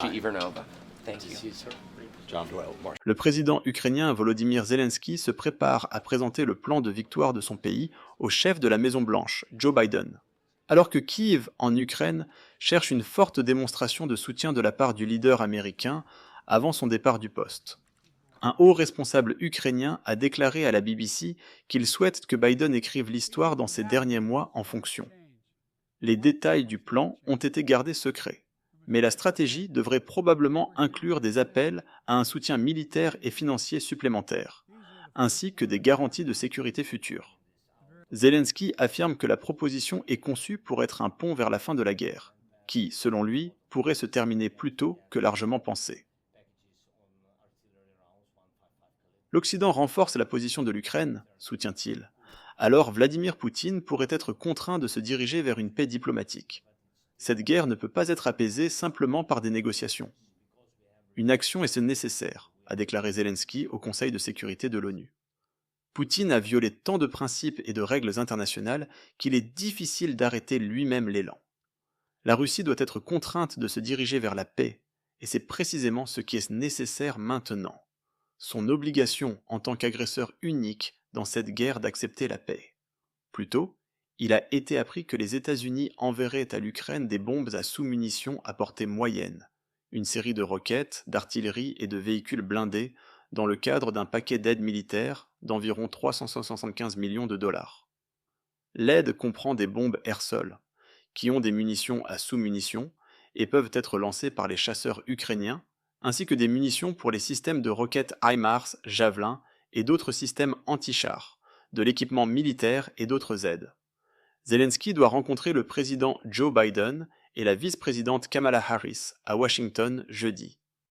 Ivernova. Thank you. Le président ukrainien Volodymyr Zelensky se prépare à présenter le plan de victoire de son pays au chef de la Maison-Blanche, Joe Biden. Alors que Kiev, en Ukraine, cherche une forte démonstration de soutien de la part du leader américain avant son départ du poste. Un haut responsable ukrainien a déclaré à la BBC qu'il souhaite que Biden écrive l'histoire dans ces derniers mois en fonction. Les détails du plan ont été gardés secrets, mais la stratégie devrait probablement inclure des appels à un soutien militaire et financier supplémentaire, ainsi que des garanties de sécurité futures. Zelensky affirme que la proposition est conçue pour être un pont vers la fin de la guerre, qui, selon lui, pourrait se terminer plus tôt que largement pensé. L'Occident renforce la position de l'Ukraine, soutient-il. Alors Vladimir Poutine pourrait être contraint de se diriger vers une paix diplomatique. Cette guerre ne peut pas être apaisée simplement par des négociations. Une action est nécessaire, a déclaré Zelensky au Conseil de sécurité de l'ONU. Poutine a violé tant de principes et de règles internationales qu'il est difficile d'arrêter lui-même l'élan. La Russie doit être contrainte de se diriger vers la paix, et c'est précisément ce qui est nécessaire maintenant. Son obligation en tant qu'agresseur unique dans cette guerre d'accepter la paix. Plus tôt, il a été appris que les États-Unis enverraient à l'Ukraine des bombes à sous-munitions à portée moyenne, une série de roquettes, d'artillerie et de véhicules blindés dans le cadre d'un paquet d'aide militaire d'environ 375 millions de dollars. L'aide comprend des bombes air-sol, qui ont des munitions à sous-munitions et peuvent être lancées par les chasseurs ukrainiens, ainsi que des munitions pour les systèmes de roquettes HIMARS, Javelin et d'autres systèmes anti-chars, de l'équipement militaire et d'autres aides. Zelensky doit rencontrer le président Joe Biden et la vice-présidente Kamala Harris à Washington jeudi.